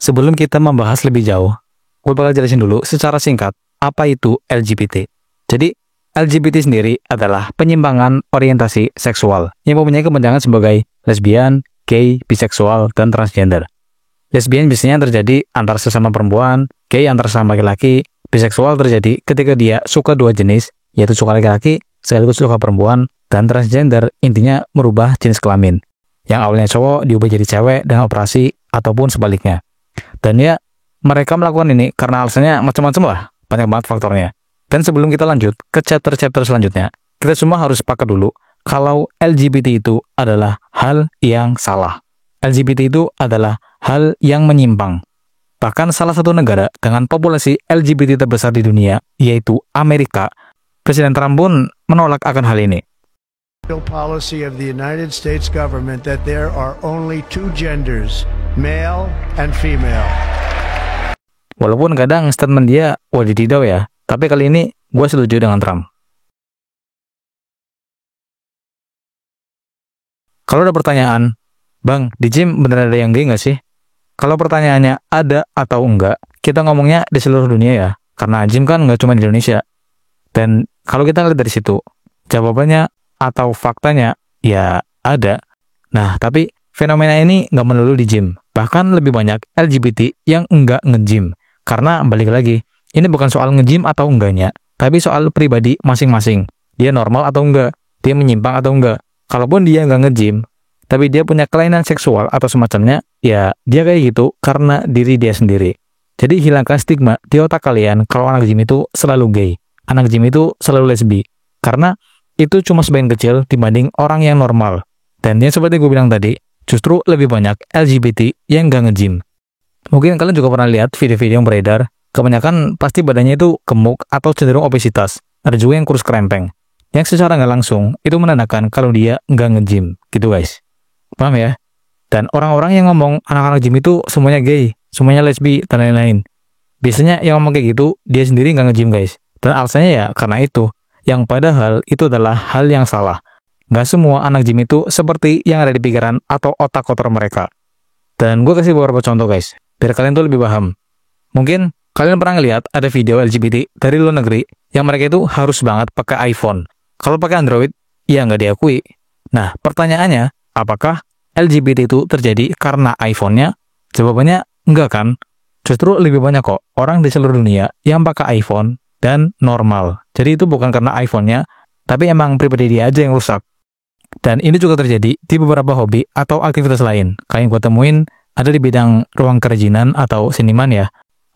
sebelum kita membahas lebih jauh, gue bakal jelasin dulu secara singkat apa itu LGBT. Jadi, LGBT sendiri adalah penyimpangan orientasi seksual yang mempunyai kepanjangan sebagai lesbian, gay, biseksual, dan transgender. Lesbian biasanya terjadi antara sesama perempuan, gay antara sesama laki-laki, biseksual terjadi ketika dia suka dua jenis, yaitu suka laki-laki sekaligus suka perempuan, dan transgender intinya merubah jenis kelamin. Yang awalnya cowok diubah jadi cewek dengan operasi ataupun sebaliknya. Dan ya, mereka melakukan ini karena alasannya macam-macam lah, banyak banget faktornya. Dan sebelum kita lanjut ke chapter-chapter selanjutnya, kita semua harus sepakat dulu kalau LGBT itu adalah hal yang salah. LGBT itu adalah hal yang menyimpang. Bahkan salah satu negara dengan populasi LGBT terbesar di dunia, yaitu Amerika, Presiden Trump pun menolak akan hal ini. Policy of the United States government that there are only two genders, male and female. Walaupun kadang statement dia wadididaw ya, tapi kali ini gue setuju dengan Trump. Kalau ada pertanyaan, Bang, di gym beneran ada yang gay nggak sih? Kalau pertanyaannya ada atau enggak, kita ngomongnya di seluruh dunia ya, karena gym kan nggak cuma di Indonesia. Dan kalau kita lihat dari situ, jawabannya atau faktanya ya ada. Nah, tapi fenomena ini nggak melulu di gym. Bahkan lebih banyak LGBT yang enggak nge-gym. Karena balik lagi, ini bukan soal nge-gym atau enggaknya, tapi soal pribadi masing-masing. Dia normal atau enggak? Dia menyimpang atau enggak? Kalaupun dia nggak nge-gym, tapi dia punya kelainan seksual atau semacamnya, ya dia kayak gitu karena diri dia sendiri. Jadi hilangkan stigma di otak kalian kalau anak gym itu selalu gay. Anak gym itu selalu lesbi. Karena itu cuma sebagian kecil dibanding orang yang normal. Dan yang seperti gue bilang tadi, justru lebih banyak LGBT yang gak nge-gym. Mungkin kalian juga pernah lihat video-video yang beredar, kebanyakan pasti badannya itu gemuk atau cenderung obesitas. Ada juga yang kurus kerempeng. Yang secara nggak langsung, itu menandakan kalau dia nggak nge-gym. Gitu guys. Paham ya? Dan orang-orang yang ngomong anak-anak gym itu semuanya gay, semuanya lesbi, dan lain-lain. Biasanya yang ngomong kayak gitu, dia sendiri nggak nge-gym guys. Dan alasannya ya karena itu. Yang padahal itu adalah hal yang salah. Nggak semua anak gym itu seperti yang ada di pikiran atau otak kotor mereka. Dan gue kasih beberapa contoh guys, biar kalian tuh lebih paham. Mungkin kalian pernah ngeliat ada video LGBT dari luar negeri yang mereka itu harus banget pakai iPhone. Kalau pakai Android, ya nggak diakui. Nah, pertanyaannya, apakah LGBT itu terjadi karena iPhone-nya? Jawabannya enggak kan? Justru lebih banyak kok orang di seluruh dunia yang pakai iPhone dan normal. Jadi itu bukan karena iPhone-nya, tapi emang pribadi dia aja yang rusak. Dan ini juga terjadi di beberapa hobi atau aktivitas lain. Kayak yang gue temuin, ada di bidang ruang kerajinan atau seniman ya.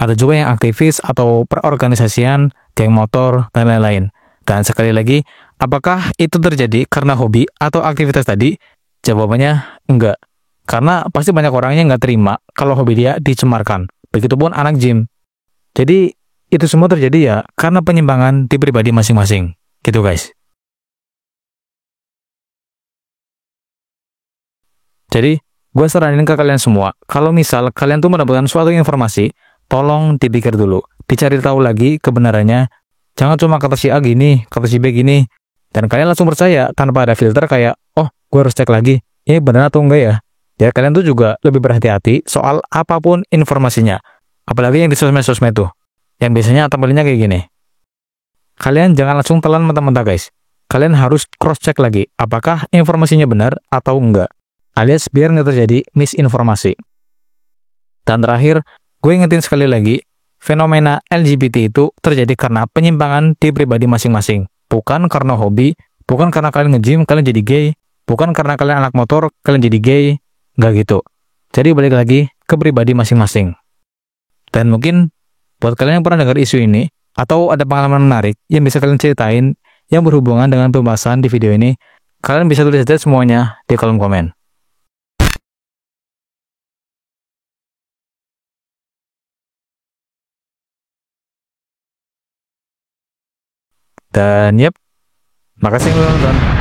Ada juga yang aktivis atau perorganisasian, geng motor, dan lain-lain. Dan sekali lagi, apakah itu terjadi karena hobi atau aktivitas tadi? Jawabannya enggak. Karena pasti banyak orang yang nggak terima kalau hobi dia dicemarkan. Begitupun anak gym. Jadi, itu semua terjadi ya karena penyimpangan di pribadi masing-masing. Gitu guys. Jadi, gue saranin ke kalian semua, kalau misal kalian tuh mendapatkan suatu informasi, tolong dipikir dulu. Dicari tahu lagi kebenarannya. Jangan cuma kata si A gini, kata si B gini. Dan kalian langsung percaya tanpa ada filter kayak, oh gue harus cek lagi, ini benar atau enggak ya. Biar kalian tuh juga lebih berhati-hati soal apapun informasinya. Apalagi yang di sosmed-sosmed tuh. Yang biasanya tampilnya kayak gini. Kalian jangan langsung telan mentah-mentah guys. Kalian harus cross-check lagi apakah informasinya benar atau enggak. Alias biar nggak terjadi misinformasi. Dan terakhir, gue ingetin sekali lagi, fenomena LGBT itu terjadi karena penyimpangan di pribadi masing-masing. Bukan karena hobi, bukan karena kalian nge-gym, kalian jadi gay, bukan karena kalian anak motor, kalian jadi gay, nggak gitu. Jadi balik lagi ke pribadi masing-masing. Dan mungkin buat kalian yang pernah dengar isu ini, atau ada pengalaman menarik yang bisa kalian ceritain yang berhubungan dengan pembahasan di video ini, kalian bisa tulis aja semuanya di kolom komen. Dan yep, makasih yang udah nonton.